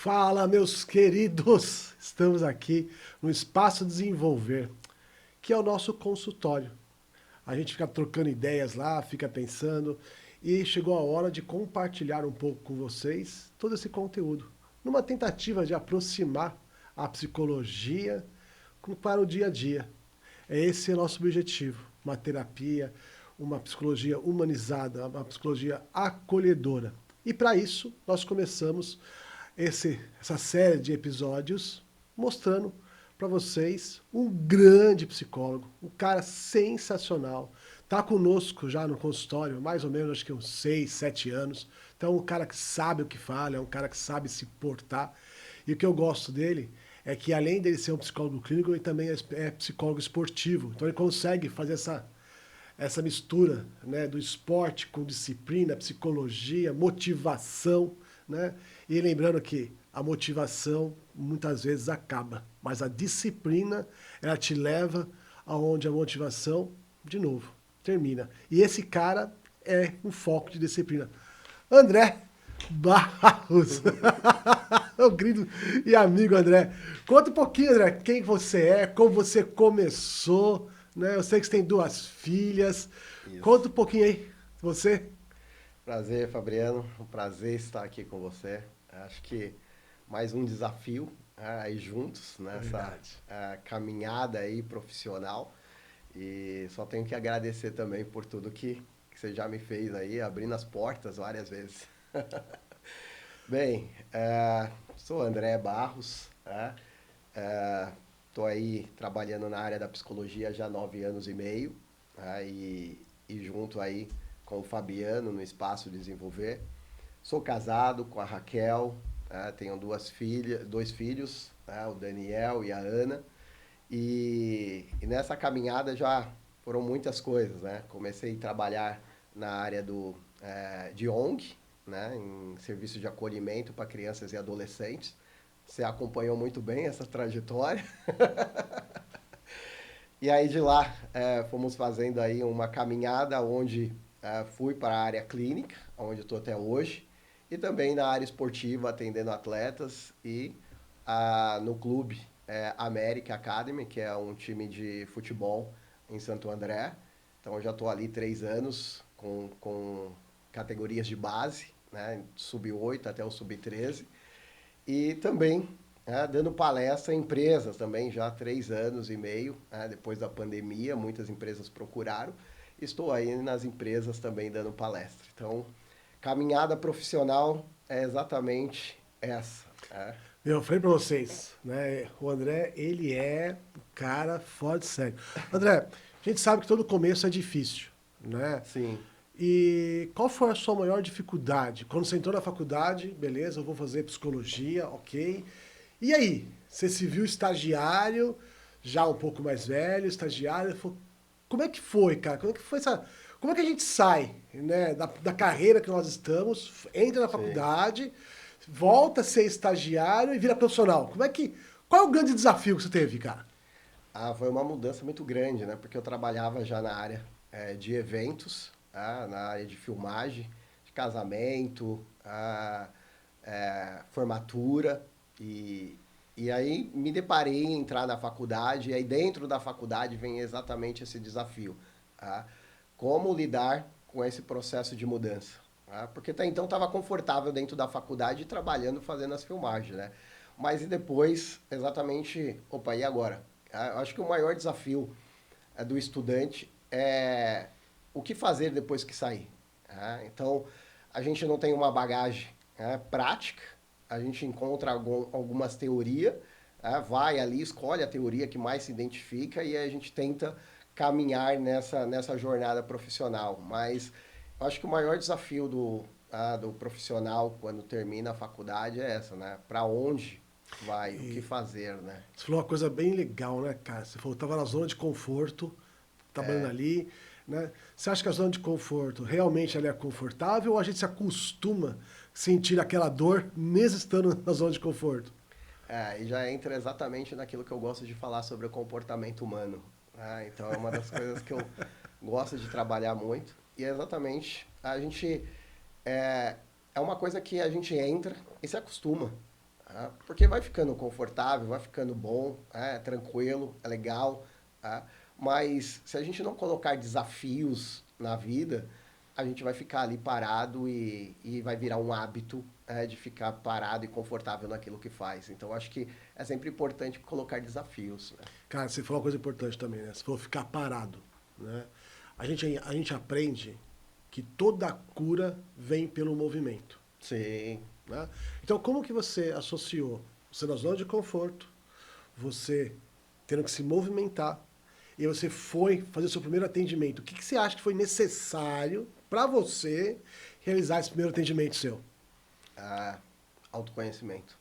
Fala, meus queridos! Estamos aqui no Espaço Desenvolver, que é o nosso consultório. A gente fica trocando ideias lá, fica pensando, e chegou a hora de compartilhar um pouco com vocês todo esse conteúdo, numa tentativa de aproximar a psicologia para o dia a dia. Esse é o nosso objetivo, uma terapia, uma psicologia humanizada, uma psicologia acolhedora. E para isso, nós começamos essa série de episódios mostrando para vocês um grande psicólogo, um cara sensacional. Está conosco já no consultório, mais ou menos, acho que uns 6, 7 anos. Então, um cara que sabe o que fala, é um cara que sabe se portar. E o que eu gosto dele é que, além dele ser um psicólogo clínico, ele também é psicólogo esportivo. Então, ele consegue fazer essa mistura, né, do esporte com disciplina, psicologia, motivação, né? E lembrando que a motivação muitas vezes acaba, mas a disciplina, ela te leva aonde a motivação, de novo, termina. E esse cara é um foco de disciplina. André Barros. O querido e amigo André. Conta um pouquinho, André, quem você é, como você começou, né? Eu sei que você tem duas filhas. Conta Isso. um pouquinho aí, você. Prazer, Fabriano. Um prazer estar aqui com você. Acho que mais um desafio aí juntos É nessa verdade. caminhada aí profissional. E só tenho que agradecer também por tudo que você já me fez aí, abrindo as portas várias vezes. Bem, sou André Barros, estou aí trabalhando na área da psicologia já há 9 anos e meio, e junto aí com o Fabiano no Espaço Desenvolver. Sou casado com a Raquel, tenho dois filhos, o Daniel e a Ana, e nessa caminhada já foram muitas coisas, né? Comecei a trabalhar na área de ONG, né? Em serviço de acolhimento para crianças e adolescentes. Você acompanhou muito bem essa trajetória. E aí de lá fomos fazendo aí uma caminhada onde fui para a área clínica, onde estou até hoje, e também na área esportiva, atendendo atletas e no clube América Academy, que é um time de futebol em Santo André. Então eu já estou ali 3 anos com categorias de base, né, sub-8 até o sub-13. E também dando palestra em empresas também, já há 3 anos e meio, depois da pandemia, muitas empresas procuraram. Estou aí nas empresas também dando palestra. Então, caminhada profissional é exatamente essa. Eu falei pra vocês, né? O André, ele é um cara fora de série. André, a gente sabe que todo começo é difícil, né? Sim. E qual foi a sua maior dificuldade? Quando você entrou na faculdade, beleza, eu vou fazer psicologia, ok. E aí? Você se viu estagiário, já um pouco mais velho, estagiário, como é que foi, cara? Como é que foi essa. Como é que a gente sai, né, da carreira que nós estamos, entra na Sim. faculdade, volta a ser estagiário e vira profissional? Qual é o grande desafio que você teve, cara? Foi uma mudança muito grande, né? Porque eu trabalhava já na área de eventos, na área de filmagem, de casamento, formatura. E aí me deparei em entrar na faculdade, e aí dentro da faculdade vem exatamente esse desafio. Como lidar com esse processo de mudança? Porque até então estava confortável dentro da faculdade, trabalhando, fazendo as filmagens, né? Mas e depois, exatamente, opa, e agora? Eu acho que o maior desafio do estudante é o que fazer depois que sair. Então, a gente não tem uma bagagem prática, a gente encontra algumas teorias, vai ali, escolhe a teoria que mais se identifica e a gente tenta caminhar nessa jornada profissional. Mas eu acho que o maior desafio do profissional quando termina a faculdade é essa, né? Para onde vai, o que E fazer, né? você falou uma coisa bem legal, né, cara? Você falou que estava na zona de conforto, trabalhando ali, né? Você acha que a zona de conforto realmente ela é confortável ou a gente se acostuma a sentir aquela dor mesmo estando na zona de conforto? E já entra exatamente naquilo que eu gosto de falar sobre o comportamento humano. Então é uma das coisas que eu gosto de trabalhar muito. E é exatamente, a gente é uma coisa que a gente entra e se acostuma. Porque vai ficando confortável, vai ficando bom, tranquilo, é legal. Mas se a gente não colocar desafios na vida, a gente vai ficar ali parado e vai virar um hábito de ficar parado e confortável naquilo que faz. Então, acho que é sempre importante colocar desafios. Né? Cara, você falou uma coisa importante também, né? Você falou ficar parado, né? A gente aprende que toda cura vem pelo movimento, Sim, né? Então, como que você associou você na zona de conforto, você tendo que se movimentar, e você foi fazer o seu primeiro atendimento? O que você acha que foi necessário para você realizar esse primeiro atendimento seu? autoconhecimento.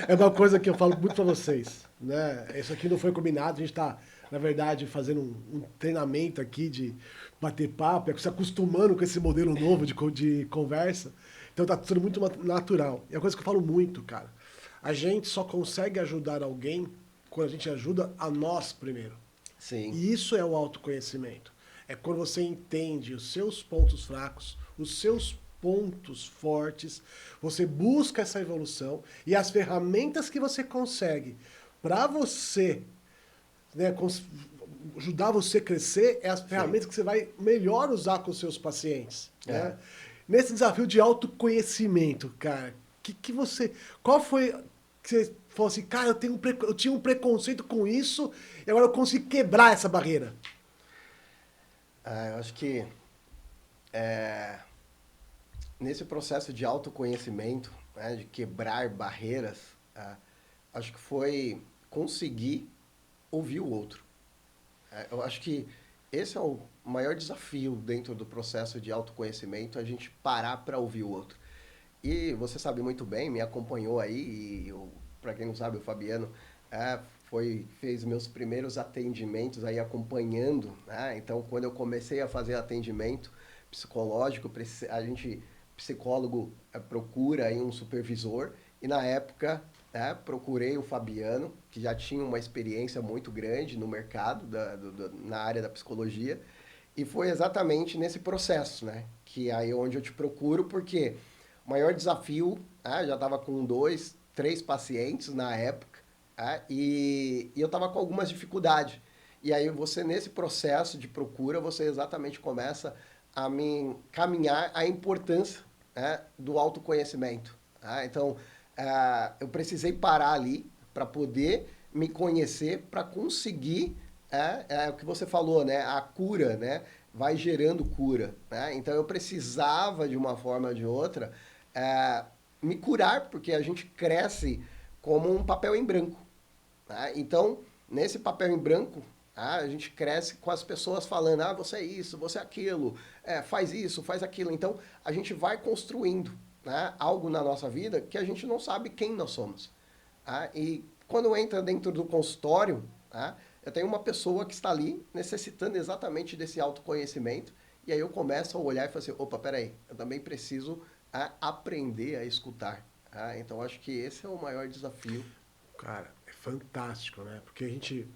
É uma coisa que eu falo muito para vocês, né? Isso aqui não foi combinado, a gente está, na verdade, fazendo um treinamento aqui de bater papo, se acostumando com esse modelo novo de conversa. Então tá tudo muito natural. E é uma coisa que eu falo muito, cara. A gente só consegue ajudar alguém quando a gente ajuda a nós primeiro. Sim, E isso é o autoconhecimento. É quando você entende os seus pontos fracos, os seus pontos fortes, você busca essa evolução e as ferramentas que você consegue para você, né, ajudar você a crescer é as sim. ferramentas que você vai melhor usar com os seus pacientes, É. né? Nesse desafio de autoconhecimento, cara, que você, qual foi que você falou assim, cara, eu tinha um preconceito com isso e agora eu consigo quebrar essa barreira? Eu acho que nesse processo de autoconhecimento, de quebrar barreiras, acho que foi conseguir ouvir o outro. Eu acho que esse é o maior desafio dentro do processo de autoconhecimento, a gente parar para ouvir o outro. E você sabe muito bem, me acompanhou aí, e para quem não sabe, o Fabiano fez meus primeiros atendimentos aí acompanhando, né? Então, quando eu comecei a fazer atendimento psicológico, a gente, psicólogo, procura aí um supervisor, e na época procurei o Fabiano, que já tinha uma experiência muito grande no mercado, na área da psicologia, e foi exatamente nesse processo, né? Que aí é onde eu te procuro, porque o maior desafio, já estava com 2, 3 pacientes na época, e eu estava com algumas dificuldades. E aí você, nesse processo de procura, você exatamente começa a me caminhar a importância do autoconhecimento. Então, eu precisei parar ali para poder me conhecer, para conseguir o que você falou, né? A cura, né? Vai gerando cura, né? Então eu precisava de uma forma ou de outra é, me curar, porque a gente cresce como um papel em branco, né? Então, nesse papel em branco, a gente cresce com as pessoas falando, você é isso, você é aquilo, faz isso, faz aquilo. Então, a gente vai construindo, né, algo na nossa vida que a gente não sabe quem nós somos. E quando entra dentro do consultório, eu tenho uma pessoa que está ali necessitando exatamente desse autoconhecimento, e aí eu começo a olhar e falar assim, opa, peraí, eu também preciso aprender a escutar. Então, acho que esse é o maior desafio. Cara, é fantástico, né? Porque a gente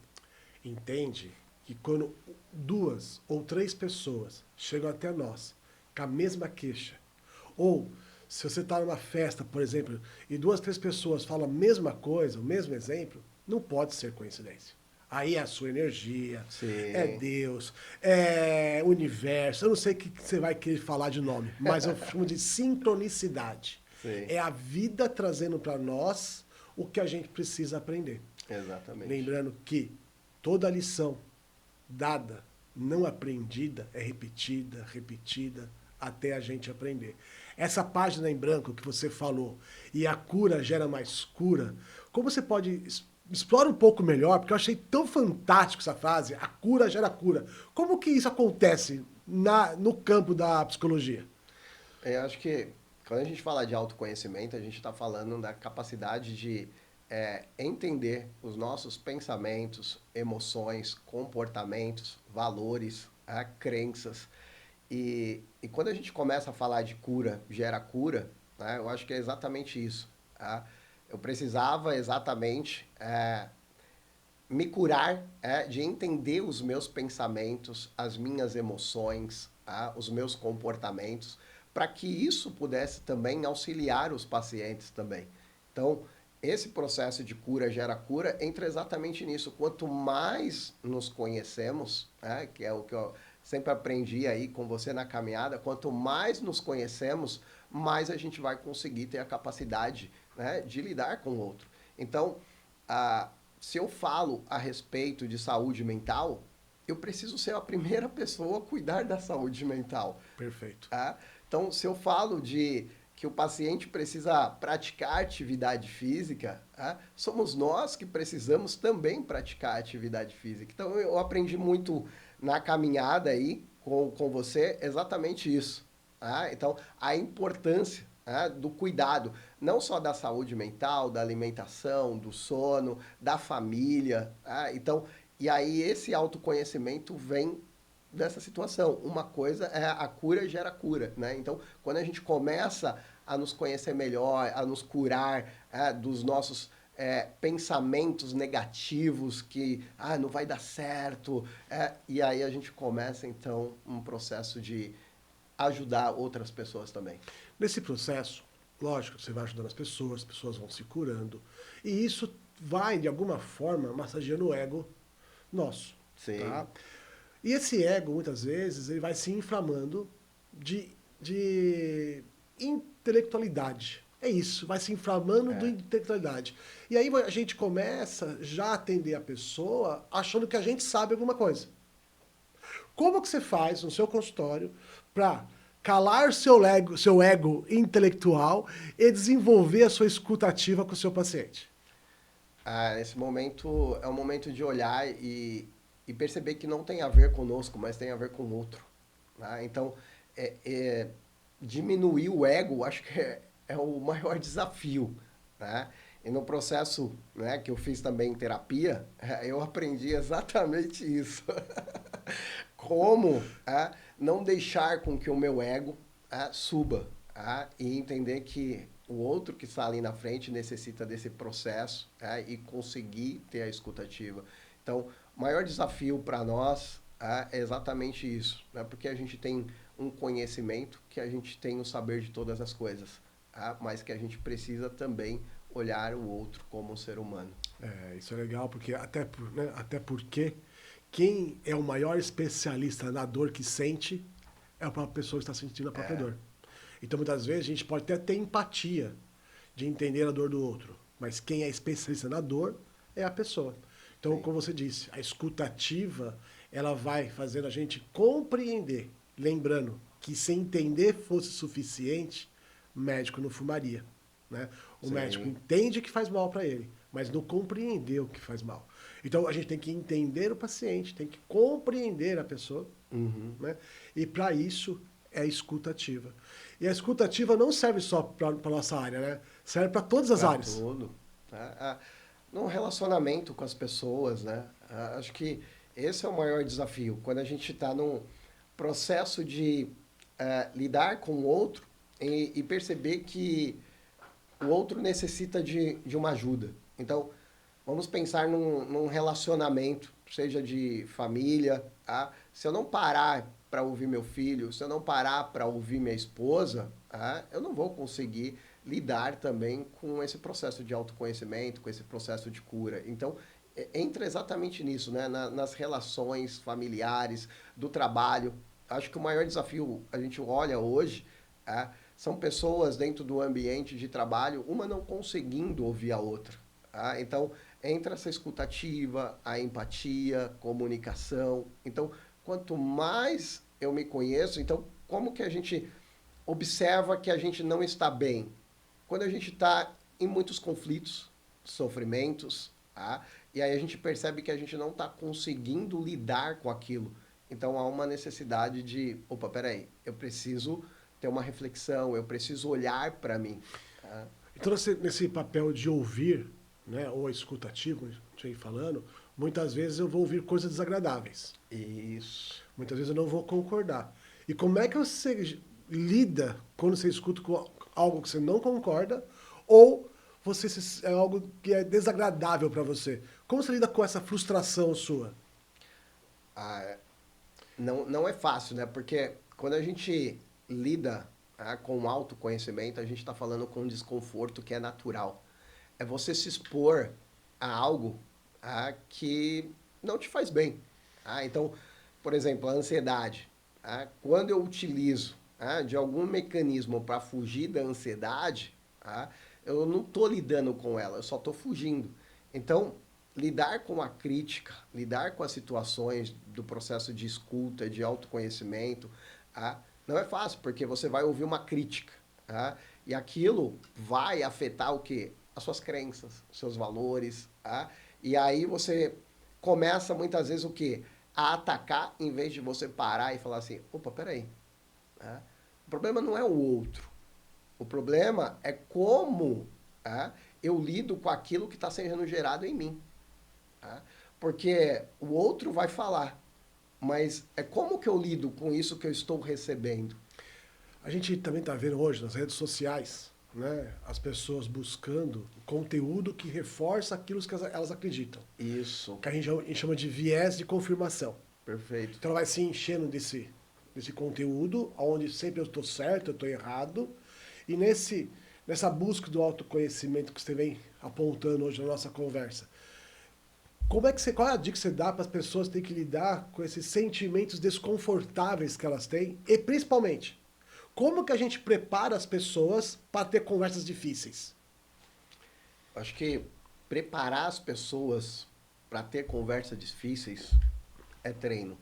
entende que quando 2 ou 3 pessoas chegam até nós com a mesma queixa, ou se você está numa festa, por exemplo, e 2, 3 pessoas falam a mesma coisa, o mesmo exemplo, não pode ser coincidência. Aí é a sua energia, é Sim, Deus, é o universo. Eu não sei o que você vai querer falar de nome, mas eu chamo de sincronicidade. sim, É a vida trazendo para nós o que a gente precisa aprender. exatamente. Lembrando que toda lição dada, não aprendida, é repetida, repetida, até a gente aprender. Essa página em branco que você falou, e a cura gera mais cura, como você pode explora um pouco melhor, porque eu achei tão fantástico essa frase, a cura gera cura. Como que isso acontece no campo da psicologia? Eu acho que quando a gente fala de autoconhecimento, a gente está falando da capacidade de entender os nossos pensamentos, emoções, comportamentos, valores, crenças. E quando a gente começa a falar de cura, gera cura, né, eu acho que é exatamente isso. Eu precisava exatamente me curar de entender os meus pensamentos, as minhas emoções, os meus comportamentos, para que isso pudesse também auxiliar os pacientes também. Então, esse processo de cura gera cura entra exatamente nisso. Quanto mais nos conhecemos, né, que é o que eu sempre aprendi aí com você na caminhada, quanto mais nos conhecemos, mais a gente vai conseguir ter a capacidade, né, de lidar com o outro. Então, se eu falo a respeito de saúde mental, eu preciso ser a primeira pessoa a cuidar da saúde mental. Perfeito. Então, se eu falo de que o paciente precisa praticar atividade física, somos nós que precisamos também praticar atividade física. Então, eu aprendi muito na caminhada aí com você exatamente isso. Então, a importância do cuidado, não só da saúde mental, da alimentação, do sono, da família. Então, e aí esse autoconhecimento vem dessa situação. Uma coisa é a cura gera cura, né? Então, quando a gente começa a nos conhecer melhor, a nos curar dos nossos pensamentos negativos que não vai dar certo, e aí a gente começa, então, um processo de ajudar outras pessoas também. Nesse processo, lógico, você vai ajudando as pessoas vão se curando, e isso vai, de alguma forma, massageando o ego nosso. Sim. Tá? E esse ego, muitas vezes, ele vai se inflamando de intelectualidade. É isso, vai se inflamando de intelectualidade. E aí a gente começa já a atender a pessoa achando que a gente sabe alguma coisa. Como que você faz no seu consultório para calar seu ego intelectual e desenvolver a sua escuta ativa com o seu paciente? Nesse momento é um momento de olhar e perceber que não tem a ver conosco, mas tem a ver com o outro. Então, diminuir o ego, acho que é o maior desafio. E no processo, né, que eu fiz também em terapia, eu aprendi exatamente isso. Como não deixar com que o meu ego suba e entender que o outro que está ali na frente necessita desse processo e conseguir ter a escuta ativa. Então, o maior desafio para nós é exatamente isso, né? Porque a gente tem um conhecimento, que a gente tem o saber de todas as coisas, mas que a gente precisa também olhar o outro como um ser humano. Isso é legal, porque até porque quem é o maior especialista na dor que sente é a própria pessoa que está sentindo a própria dor. Então, muitas vezes, a gente pode até ter empatia de entender a dor do outro, mas quem é especialista na dor é a pessoa. Então, Sim. como você disse, a escuta ativa, ela vai fazendo a gente compreender, lembrando que se entender fosse suficiente, o médico não fumaria. Né? O Sim. médico entende que faz mal para ele, mas não compreendeu que faz mal. Então, a gente tem que entender o paciente, tem que compreender a pessoa, né? E para isso é a escuta ativa. E a escuta ativa não serve só para a nossa área, né? Serve para todas as áreas. Tudo. No relacionamento com as pessoas, né? Acho que esse é o maior desafio. Quando a gente está num processo de lidar com o outro e perceber que o outro necessita de uma ajuda. Então, vamos pensar num relacionamento, seja de família. Se eu não parar para ouvir meu filho, se eu não parar para ouvir minha esposa, eu não vou conseguir lidar também com esse processo de autoconhecimento, com esse processo de cura. Então, entra exatamente nisso, né? Nas relações familiares, do trabalho. Acho que o maior desafio, a gente olha hoje, são pessoas dentro do ambiente de trabalho, uma não conseguindo ouvir a outra. Então, entra essa escutativa, a empatia, comunicação. Então, quanto mais eu me conheço, então, como que a gente observa que a gente não está bem? Quando a gente está em muitos conflitos, sofrimentos, e aí a gente percebe que a gente não está conseguindo lidar com aquilo. Então, há uma necessidade de, peraí, eu preciso ter uma reflexão, eu preciso olhar para mim. Então, nesse papel de ouvir, né, ou escutativo, sei falando, muitas vezes eu vou ouvir coisas desagradáveis. Isso. Muitas vezes eu não vou concordar. E como é que você lida quando você escuta com algo que você não concorda ou é algo que é desagradável para você? Como você lida com essa frustração sua? Não é fácil, né? Porque quando a gente lida tá? Com autoconhecimento, a gente está falando com um desconforto que é natural. É você se expor a algo, tá? Que não te faz bem. Tá? Então, por exemplo, a ansiedade. Tá? Quando eu utilizo, tá, de algum mecanismo para fugir da ansiedade, tá, eu não estou lidando com ela, eu só estou fugindo. Então, lidar com a crítica, lidar com as situações do processo de escuta, de autoconhecimento, tá, não é fácil, porque você vai ouvir uma crítica. Tá? E aquilo vai afetar o quê? As suas crenças, os seus valores. Tá? E aí você começa muitas vezes o quê? A atacar em vez de você parar e falar assim, opa, peraí. Tá? O problema não é o outro. O problema é como, tá, eu lido com aquilo que está sendo gerado em mim. Tá? Porque o outro vai falar, mas é como que eu lido com isso que eu estou recebendo. A gente também está vendo hoje nas redes sociais, né, as pessoas buscando conteúdo que reforça aquilo que elas acreditam. Isso. Que a gente chama de viés de confirmação. Perfeito. Então ela vai se enchendo desse conteúdo, onde sempre eu estou certo, eu estou errado. E nessa busca do autoconhecimento que você vem apontando hoje na nossa conversa, qual é a dica que você dá para as pessoas que têm que lidar com esses sentimentos desconfortáveis que elas têm? E principalmente, como que a gente prepara as pessoas para ter conversas difíceis? Acho que preparar as pessoas para ter conversas difíceis é treino.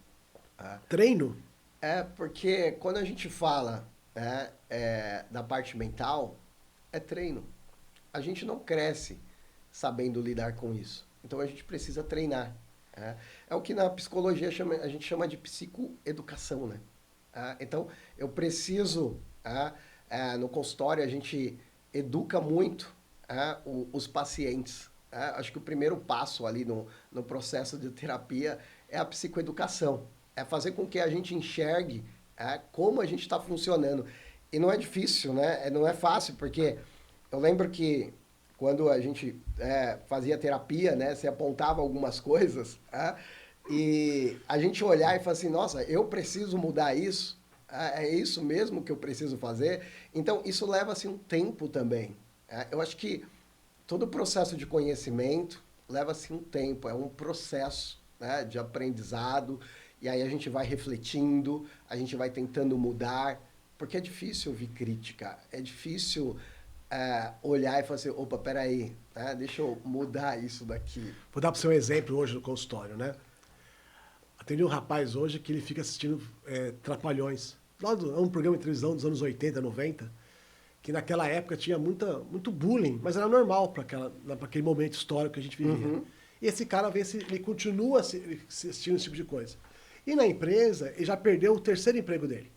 Tá? Treino? É porque quando a gente fala, né, da parte mental, é treino. A gente não cresce sabendo lidar com isso. Então a gente precisa treinar. Né? É o que na psicologia a gente chama de psicoeducação. Né? Então eu preciso, no consultório a gente educa muito os pacientes. Acho que o primeiro passo ali no processo de terapia é a psicoeducação. É fazer com que a gente enxergue como a gente está funcionando. E não é difícil, né? Não é fácil, porque eu lembro que quando a gente fazia terapia, né? Você apontava algumas coisas, e a gente olhar e falar assim, nossa, eu preciso mudar isso? É isso mesmo que eu preciso fazer? Então, isso leva assim, um tempo também. Eu acho que todo o processo de conhecimento leva-se um tempo, é um processo, né, de aprendizado, e aí a gente vai refletindo, a gente vai tentando mudar, porque é difícil ouvir crítica, é difícil olhar e falar assim, opa, peraí, né, deixa eu mudar isso daqui. Vou dar para você um exemplo hoje no consultório, né? Atendi um rapaz hoje que ele fica assistindo Trapalhões. É um programa de televisão dos anos 80, 90, que naquela época tinha muito bullying, mas era normal para aquele momento histórico que a gente vivia. Uhum. E esse cara, ele continua assistindo esse tipo de coisa. E na empresa, ele já perdeu o terceiro emprego dele.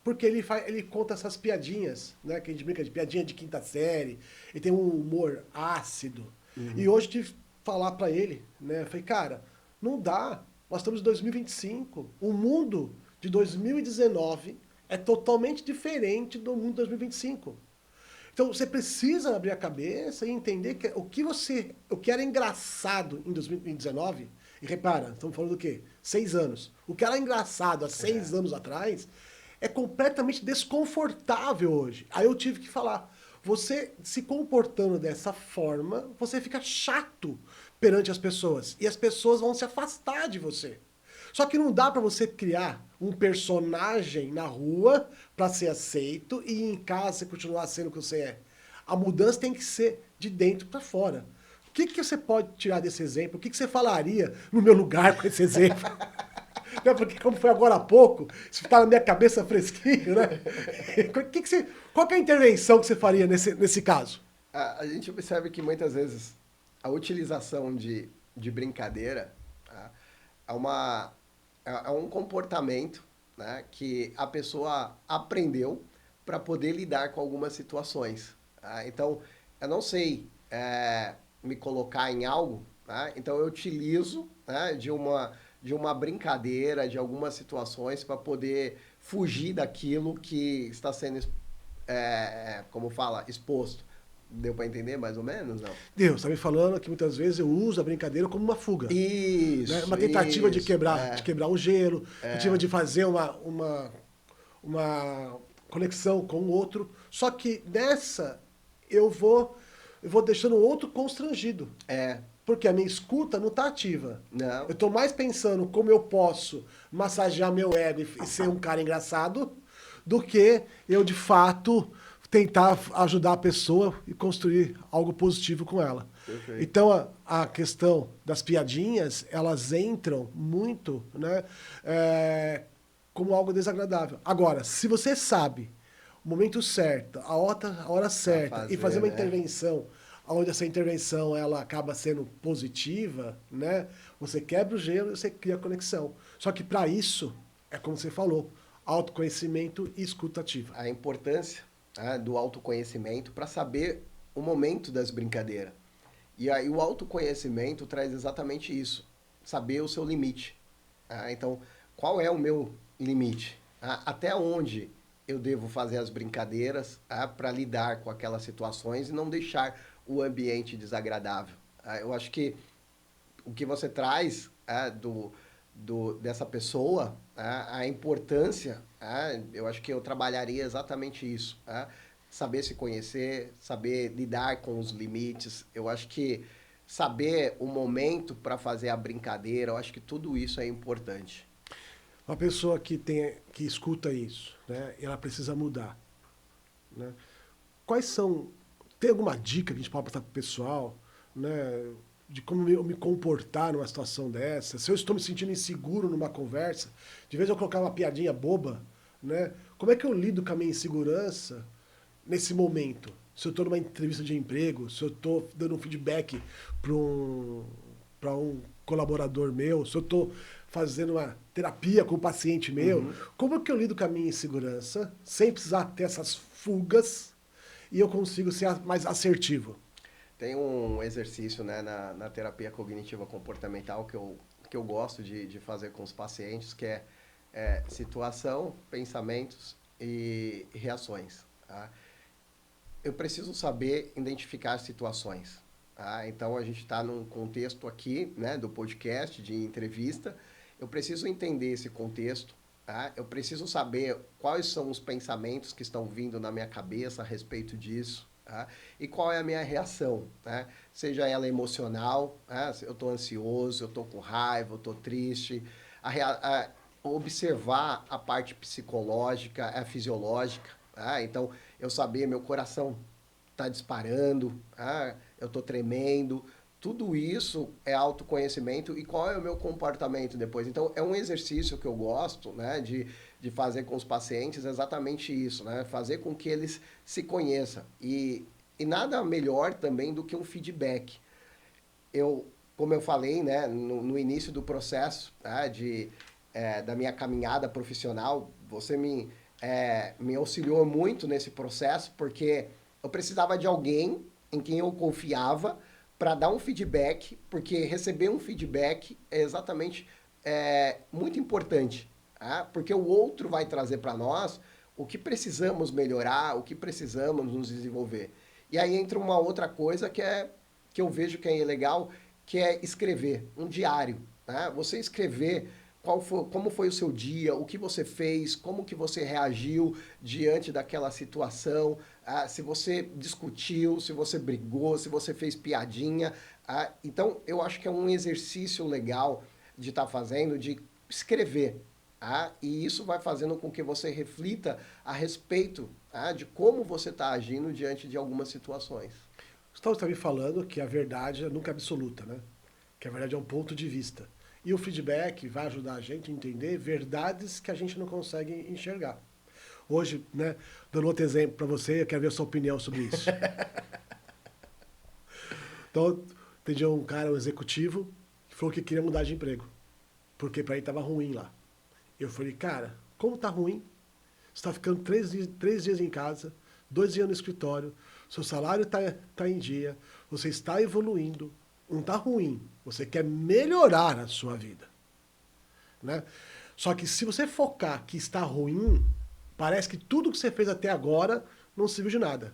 Porque ele conta essas piadinhas, né? Que a gente brinca de piadinha de quinta série, ele tem um humor ácido. Uhum. E hoje eu tive que falar para ele, né? Eu falei, cara, não dá. Nós estamos em 2025. O mundo de 2019 é totalmente diferente do mundo de 2025. Então você precisa abrir a cabeça e entender que o que era engraçado em 2019, e repara, estamos falando do quê? 6 anos. O que era engraçado há 6 anos atrás é completamente desconfortável hoje. Aí eu tive que falar, você se comportando dessa forma, você fica chato perante as pessoas. E as pessoas vão se afastar de você. Só que não dá para você criar um personagem na rua para ser aceito e em casa você continuar sendo o que você é. A mudança tem que ser de dentro para fora. O que você pode tirar desse exemplo? O que você falaria no meu lugar com esse exemplo? Né? Porque como foi agora há pouco, isso está na minha cabeça fresquinho, né? Qual que é a intervenção que você faria nesse caso? A gente observa que muitas vezes a utilização de brincadeira é um comportamento, né, que a pessoa aprendeu para poder lidar com algumas situações. Então, eu não sei me colocar em algo, então eu utilizo, né, de uma brincadeira, de algumas situações para poder fugir daquilo que está sendo, como fala, exposto. Deu para entender mais ou menos, não? Deus está me falando que muitas vezes eu uso a brincadeira como uma fuga. Isso. Né? Uma tentativa de quebrar o gelo, tentativa de fazer conexão com o outro. Só que nessa eu vou deixando o outro constrangido. É, Porque a minha escuta não está ativa. não, Eu estou mais pensando como eu posso massagear meu ego e ser um cara engraçado do que eu, de fato, tentar ajudar a pessoa e construir algo positivo com ela. Perfeito. Então, a questão das piadinhas, elas entram muito, né, como algo desagradável. Agora, se você sabe o momento certo, a hora certa, e fazer uma né? intervenção onde essa intervenção ela acaba sendo positiva, né? Você quebra o gelo e você cria conexão. Só que para isso, é como você falou, autoconhecimento e escuta ativa. A importância, né, do autoconhecimento para saber o momento das brincadeiras. E aí o autoconhecimento traz exatamente isso, saber o seu limite. Então, qual é o meu limite? Até onde eu devo fazer as brincadeiras para lidar com aquelas situações e não deixar o ambiente desagradável. Eu acho que o que você traz dessa pessoa, a importância, eu acho que eu trabalharia exatamente isso. Saber se conhecer, saber lidar com os limites. Eu acho que saber o momento para fazer a brincadeira, eu acho que tudo isso é importante. Uma pessoa que escuta isso, né? Ela precisa mudar, né? Quais são... Tem alguma dica que a gente pode passar para o pessoal, né? De como eu me comportar numa situação dessa? Se eu estou me sentindo inseguro numa conversa, de vez eu colocar uma piadinha boba, né? Como é que eu lido com a minha insegurança nesse momento? Se eu estou numa entrevista de emprego, se eu estou dando um feedback para um colaborador meu, se eu estou fazendo uma terapia com um paciente meu, como é que eu lido com a minha insegurança sem precisar ter essas fugas e eu consigo ser mais assertivo? Tem um exercício, né, na terapia cognitiva comportamental que eu gosto de fazer com os pacientes, que é situação, pensamentos e reações. Tá? Eu preciso saber identificar situações. Tá? Então, a gente está num contexto aqui, né, do podcast, de entrevista. Eu preciso entender esse contexto. Tá? Eu preciso saber quais são os pensamentos que estão vindo na minha cabeça a respeito disso. Tá? E qual é a minha reação, né? Seja ela emocional, né? Eu estou ansioso, eu estou com raiva, eu estou triste. Observar a parte psicológica, a fisiológica. Tá? Então, eu saber, meu coração está disparando, tá? Eu estou tremendo. Tudo isso é autoconhecimento e qual é o meu comportamento depois. Então, é um exercício que eu gosto, né, de fazer com os pacientes exatamente isso, né? Fazer com que eles se conheçam. E nada melhor também do que um feedback. Como eu falei, né, no início do processo, tá, da minha caminhada profissional, você me auxiliou muito nesse processo, porque eu precisava de alguém em quem eu confiava para dar um feedback, porque receber um feedback é exatamente muito importante. Tá? Porque o outro vai trazer para nós o que precisamos melhorar, o que precisamos nos desenvolver. E aí entra uma outra coisa que eu vejo que é legal, que é escrever um diário. Tá? Você escrever como foi o seu dia, o que você fez, como que você reagiu diante daquela situação, se você discutiu, se você brigou, se você fez piadinha. Então, eu acho que é um exercício legal de estar fazendo, de escrever. E isso vai fazendo com que você reflita a respeito de como você está agindo diante de algumas situações. Gustavo está me falando que a verdade é nunca absoluta, né? Que a verdade é um ponto de vista. E o feedback vai ajudar a gente a entender verdades que a gente não consegue enxergar. Hoje, né, dando outro exemplo para você, eu quero ver a sua opinião sobre isso. Então, entendi um cara, um executivo, que falou que queria mudar de emprego. Porque para ele estava ruim lá. Eu falei, cara, como tá ruim? Você está ficando 3 dias em casa, 2 dias no escritório, seu salário tá em dia, você está evoluindo, não está ruim. Você quer melhorar a sua vida. Né? Só que se você focar que está ruim, parece que tudo que você fez até agora não serviu de nada.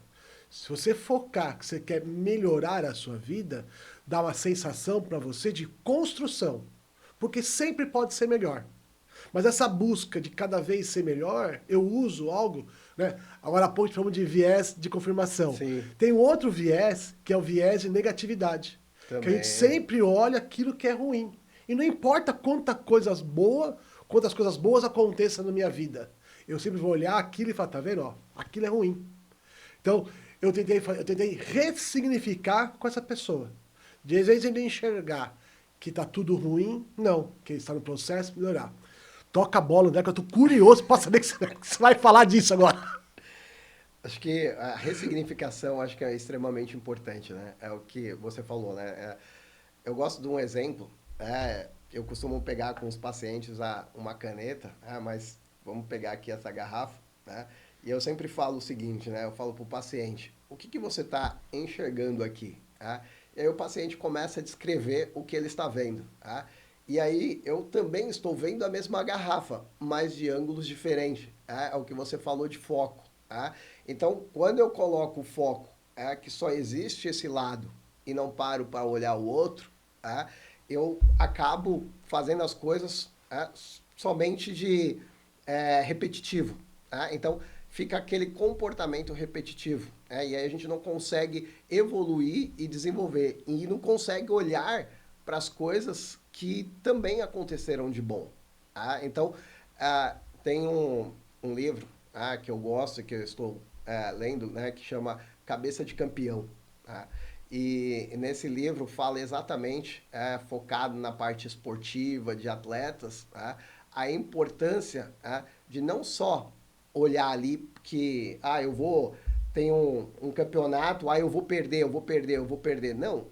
Se você focar que você quer melhorar a sua vida, dá uma sensação para você de construção. Porque sempre pode ser melhor. Mas essa busca de cada vez ser melhor, eu uso algo né? Agora há pouco a gente falamos de viés de confirmação. Sim. Tem um outro viés, que é o viés de negatividade. Que a gente Também. sempre olha aquilo que é ruim. E não importa quantas coisas boas aconteçam na minha vida. Eu sempre vou olhar aquilo e falar, tá vendo? Ó, aquilo é ruim. Então, eu tentei ressignificar com essa pessoa. De vez em enxergar que tá tudo ruim, não, que ele está no processo de melhorar. Toca a bola, né? Que eu tô curioso para saber que você vai falar disso agora. Acho que a ressignificação acho que é extremamente importante, né? É o que você falou, né? Eu gosto de um exemplo, eu costumo pegar com os pacientes uma caneta, mas vamos pegar aqui essa garrafa, né? E eu sempre falo o seguinte, né? Eu falo para o paciente, o que, que você está enxergando aqui? Tá? E aí o paciente começa a descrever o que ele está vendo, tá? E aí eu também estou vendo a mesma garrafa, mas de ângulos diferentes. É o que você falou de foco. Tá? Então, quando eu coloco o foco que só existe esse lado e não paro para olhar o outro, eu acabo fazendo as coisas somente de repetitivo. Então, fica aquele comportamento repetitivo. E aí a gente não consegue evoluir e desenvolver. E não consegue olhar para as coisas que também aconteceram de bom. Então, tem um livro que eu gosto, que eu estou lendo, né, que chama Cabeça de Campeão. E nesse livro fala exatamente, focado na parte esportiva, de atletas, a importância de não só olhar ali que, tem um campeonato, eu vou perder, eu vou perder, eu vou perder. Não,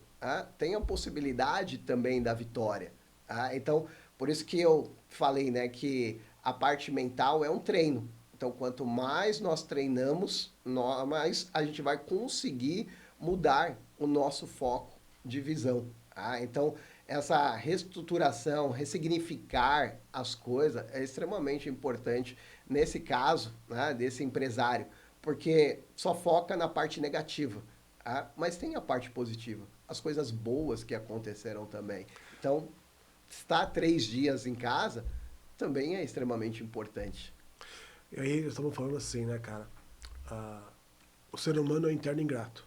tem a possibilidade também da vitória. Então, por isso que eu falei, né, que a parte mental é um treino. Então, quanto mais nós treinamos, mais a gente vai conseguir mudar o nosso foco de visão. Então, essa reestruturação, ressignificar as coisas é extremamente importante nesse caso, né, desse empresário, porque só foca na parte negativa, mas tem a parte positiva, as coisas boas que aconteceram também. Então, estar 3 dias em casa também é extremamente importante. E aí, estamos falando assim, né, cara? O ser humano é um interno ingrato.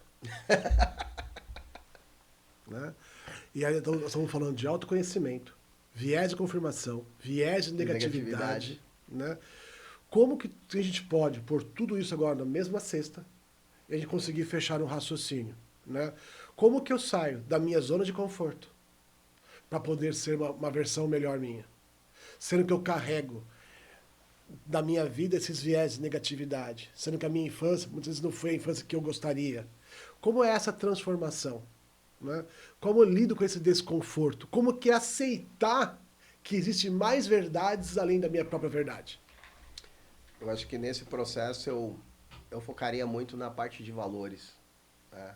Né? E aí, então, nós estamos falando de autoconhecimento, viés de confirmação, viés de negatividade. Né? Como que a gente pode pôr tudo isso agora na mesma cesta e a gente conseguir fechar um raciocínio? Né? Como que eu saio da minha zona de conforto para poder ser uma versão melhor minha? Sendo que eu carrego da minha vida esses viés de negatividade, sendo que a minha infância muitas vezes não foi a infância que eu gostaria. Como é essa transformação? Né? Como eu lido com esse desconforto? Como que é aceitar que existem mais verdades além da minha própria verdade? Eu acho que nesse processo eu focaria muito na parte de valores, né?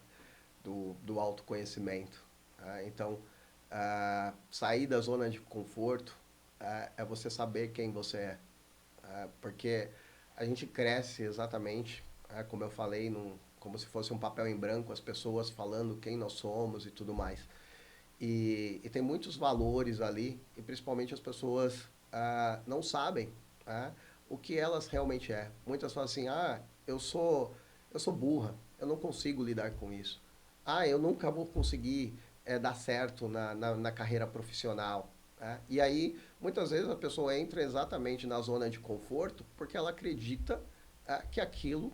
do autoconhecimento. Então, sair da zona de conforto é você saber quem você é. Porque a gente cresce exatamente, como eu falei, como se fosse um papel em branco, as pessoas falando quem nós somos e tudo mais. E tem muitos valores ali, e principalmente as pessoas não sabem o que elas realmente é. Muitas falam assim, eu sou burra, eu não consigo lidar com isso. Eu nunca vou conseguir dar certo na carreira profissional. E aí, muitas vezes a pessoa entra exatamente na zona de conforto porque ela acredita que aquilo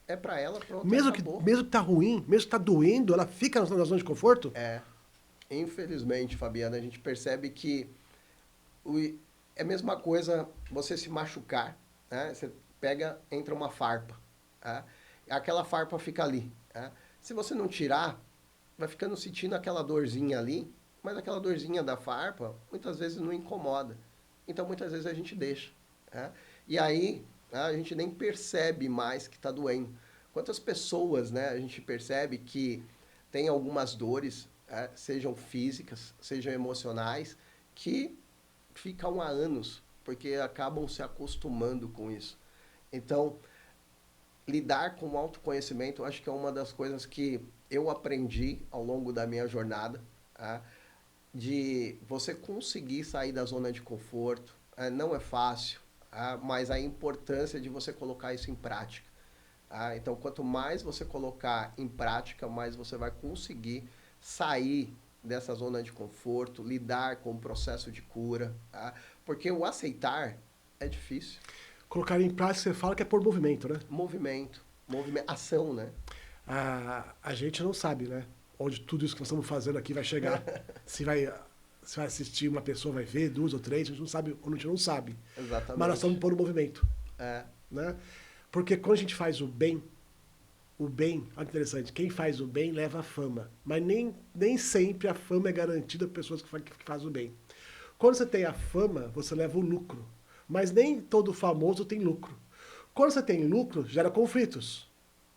é para ela, pronto, Mesmo que tá ruim, mesmo que tá doendo, ela fica na zona de conforto? Infelizmente, Fabiana, a gente percebe que é a mesma coisa você se machucar, né? Você entra uma farpa, aquela farpa fica ali. Se você não tirar, vai ficando sentindo aquela dorzinha ali, mas aquela dorzinha da farpa muitas vezes não incomoda. Então, muitas vezes a gente deixa. E aí, a gente nem percebe mais que está doendo. Quantas pessoas, né, a gente percebe que tem algumas dores, sejam físicas, sejam emocionais, que ficam há anos, porque acabam se acostumando com isso. Então, lidar com o autoconhecimento, eu acho que é uma das coisas que eu aprendi ao longo da minha jornada, de você conseguir sair da zona de conforto. Não é fácil, mas a importância de você colocar isso em prática. Então, quanto mais você colocar em prática, mais você vai conseguir sair dessa zona de conforto, lidar com o processo de cura, porque o aceitar é difícil. Colocar em prática, você fala que é por movimento, né? Movimento, ação, né? A gente não sabe, né? Onde tudo isso que nós estamos fazendo aqui vai chegar. Se vai assistir, uma pessoa vai ver, duas ou três, a gente não sabe, ou a gente não sabe. Exatamente. Mas nós estamos por um movimento. É. Né? Porque quando a gente faz o bem, olha que interessante, quem faz o bem leva a fama. Mas nem sempre a fama é garantida por pessoas que fazem o bem. Quando você tem a fama, você leva o lucro. Mas nem todo famoso tem lucro. Quando você tem lucro, gera conflitos.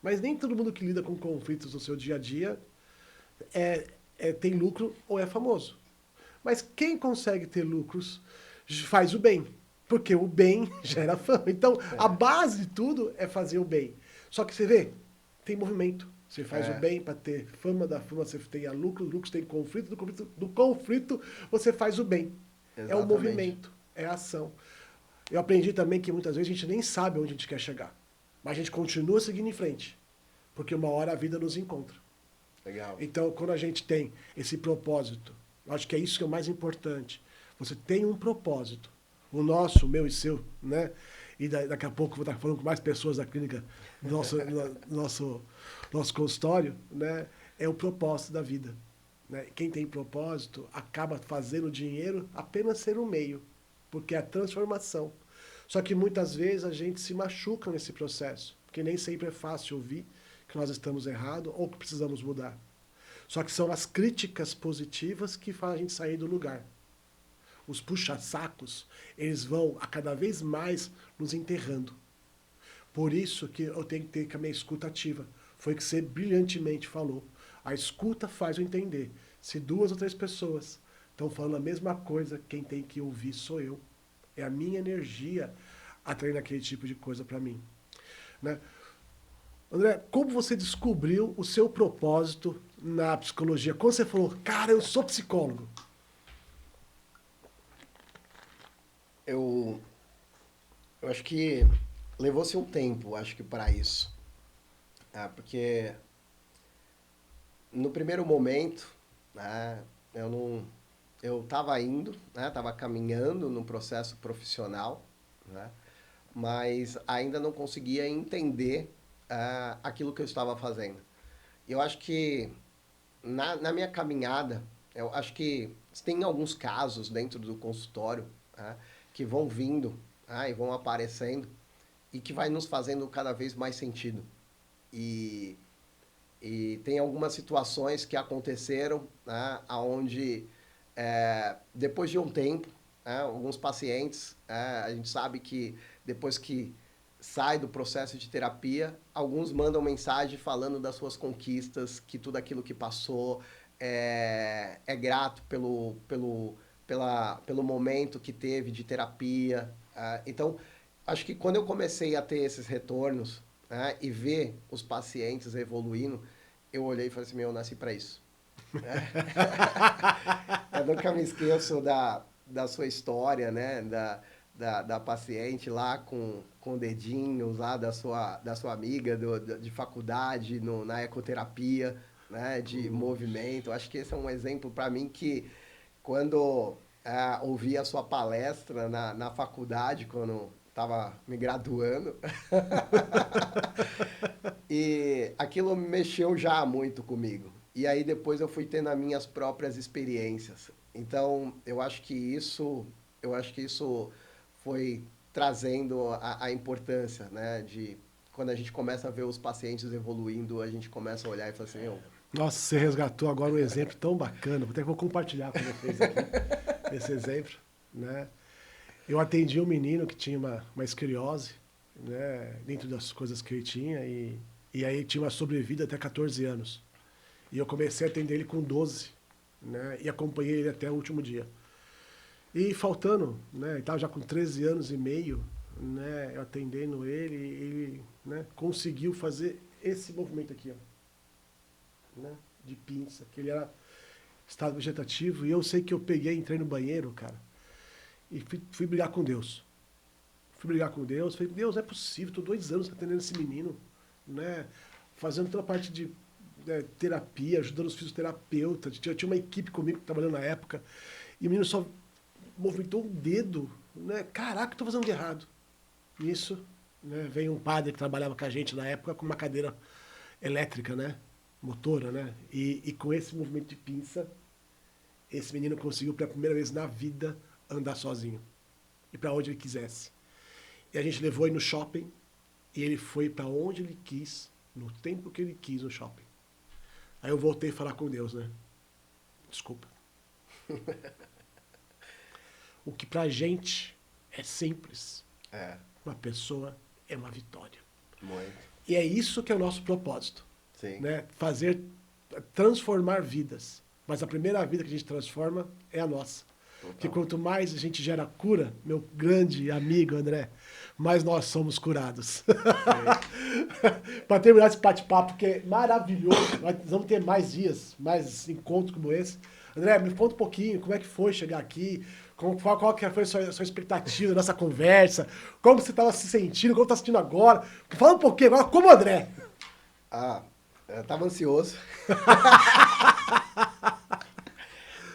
Mas nem todo mundo que lida com conflitos no seu dia a dia tem lucro ou é famoso. Mas quem consegue ter lucros faz o bem. Porque o bem gera fama. Então, a base de tudo é fazer o bem. Só que você vê, tem movimento. Você faz o bem para ter fama, da fama você tem lucro, do lucro você tem conflito, do conflito você faz o bem. Exatamente. É o movimento, é a ação. Eu aprendi também que muitas vezes a gente nem sabe onde a gente quer chegar. Mas a gente continua seguindo em frente. Porque uma hora a vida nos encontra. Legal. Então, quando a gente tem esse propósito, eu acho que é isso que é o mais importante. Você tem um propósito. O nosso, o meu e seu, né? E daqui a pouco eu vou estar falando com mais pessoas da clínica do nosso consultório, né? É o propósito da vida. Né? Quem tem propósito acaba fazendo dinheiro apenas ser um meio, porque é a transformação. Só que muitas vezes a gente se machuca nesse processo, porque nem sempre é fácil ouvir que nós estamos errados ou que precisamos mudar. Só que são as críticas positivas que fazem a gente sair do lugar. Os puxa-sacos, eles vão a cada vez mais nos enterrando. Por isso que eu tenho que ter a minha escuta ativa. Foi o que você brilhantemente falou. A escuta faz eu entender. Se duas ou três pessoas estão falando a mesma coisa, quem tem que ouvir sou eu. É a minha energia atraindo aquele tipo de coisa para mim. Né? André, como você descobriu o seu propósito na psicologia? Quando você falou, cara, eu sou psicólogo. Eu acho que levou-se um tempo, acho que para isso. Porque no primeiro momento, né, eu estava indo, né, estava caminhando no processo profissional, né, mas ainda não conseguia entender aquilo que eu estava fazendo. Eu acho que na minha caminhada, eu acho que tem alguns casos dentro do consultório, né, que vão vindo e vão aparecendo e que vai nos fazendo cada vez mais sentido. E tem algumas situações que aconteceram, né, onde, depois de um tempo, alguns pacientes, a gente sabe que depois que sai do processo de terapia, alguns mandam mensagem falando das suas conquistas, que tudo aquilo que passou é grato pelo momento que teve de terapia. Então, acho que quando eu comecei a ter esses retornos, e ver os pacientes evoluindo, eu olhei e falei assim, eu nasci para isso. Eu nunca me esqueço da sua história, né? Da paciente lá com dedinhos lá da sua amiga de faculdade, na ecoterapia, né? De movimento. Acho que esse é um exemplo para mim que quando ouvi a sua palestra na faculdade, quando estava me graduando, e aquilo mexeu já muito comigo. E aí depois eu fui tendo as minhas próprias experiências. Então, eu acho que isso foi trazendo a importância, né, de quando a gente começa a ver os pacientes evoluindo, a gente começa a olhar e falar assim, Nossa, você resgatou agora um exemplo tão bacana. Até que vou compartilhar com vocês aqui esse exemplo, né? Eu atendi um menino que tinha uma escoliose, né, dentro das coisas que ele tinha, e aí tinha uma sobrevida até 14 anos. E eu comecei a atender ele com 12, né, e acompanhei ele até o último dia. E faltando, né, ele estava já com 13 anos e meio, né, eu atendendo ele, e ele, né, conseguiu fazer esse movimento aqui, ó, né, de pinça, que ele era estado vegetativo, e eu sei que eu peguei, entrei no banheiro, cara, e fui brigar com Deus. fui brigar com Deus, falei, Deus, não é possível, tô 2 anos atendendo esse menino, né? Fazendo toda a parte de terapia, ajudando os fisioterapeutas, tinha uma equipe comigo trabalhando na época, e o menino só movimentou um dedo, né? Caraca, eu tô fazendo de errado. Nisso, né, veio um padre que trabalhava com a gente na época com uma cadeira elétrica, né? Motora, né? E com esse movimento de pinça, esse menino conseguiu pela primeira vez na vida andar sozinho. E para onde ele quisesse. E a gente levou ele no shopping e ele foi para onde ele quis, no tempo que ele quis no shopping. Aí eu voltei a falar com Deus, né? Desculpa. O que pra gente é simples, uma pessoa é uma vitória. Muito. E é isso que é o nosso propósito. Sim. Né? Transformar vidas. Mas a primeira vida que a gente transforma é a nossa. Total. Porque quanto mais a gente gera cura, meu grande amigo André, mais nós somos curados. Para terminar esse bate-papo, que é maravilhoso, nós vamos ter mais dias, mais encontros como esse. André, me conta um pouquinho como é que foi chegar aqui, qual que foi a sua expectativa da nossa conversa, como você estava se sentindo, como está se sentindo agora. Fala um pouquinho agora como André. Eu estava ansioso.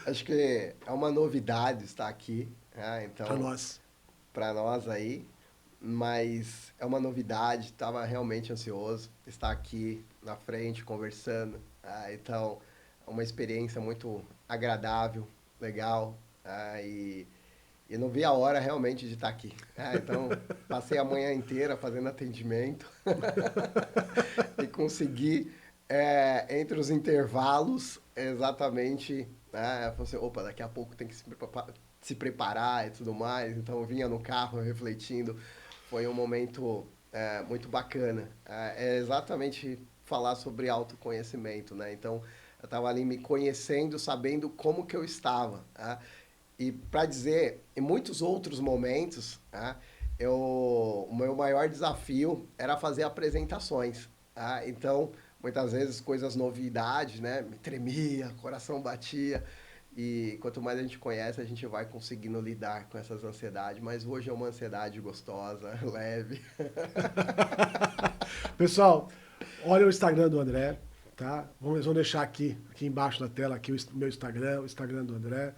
Acho que é uma novidade estar aqui, né? Então, para nós aí, mas é uma novidade, estava realmente ansioso estar aqui na frente, conversando, então é uma experiência muito agradável, legal, e não vi a hora realmente de estar aqui, então passei a manhã inteira fazendo atendimento e consegui, entre os intervalos, exatamente... eu falei assim, opa, daqui a pouco tem que se preparar e tudo mais. Então eu vinha no carro refletindo. Foi um momento muito bacana. É exatamente falar sobre autoconhecimento, né? Então eu estava ali me conhecendo, sabendo como que eu estava. E para dizer, em muitos outros momentos, o meu maior desafio era fazer apresentações. Então... muitas vezes coisas novidades, né? Me tremia, coração batia. E quanto mais a gente conhece, a gente vai conseguindo lidar com essas ansiedades. Mas hoje é uma ansiedade gostosa, leve. Pessoal, olha o Instagram do André, tá? Vamos deixar aqui embaixo da tela aqui o meu Instagram, o Instagram do André.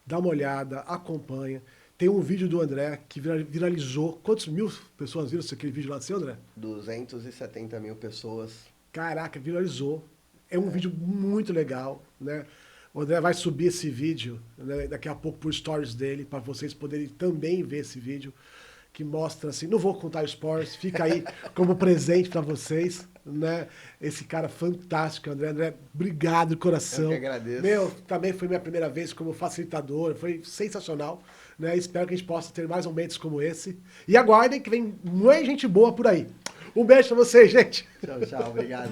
Dá uma olhada, acompanha. Tem um vídeo do André que viralizou. Quantas mil pessoas viram aquele vídeo lá do seu, André? 270 mil pessoas. Caraca, viralizou. É um vídeo muito legal, né? O André vai subir esse vídeo, né, daqui a pouco por stories dele, para vocês poderem também ver esse vídeo, que mostra assim, não vou contar spoilers, fica aí como presente para vocês, né? Esse cara fantástico, André. André, obrigado de coração. Eu que agradeço. Também foi minha primeira vez como facilitador, foi sensacional, né? Espero que a gente possa ter mais momentos como esse. E aguardem que vem muita gente boa por aí. Um beijo pra vocês, gente. Tchau, tchau. Obrigado.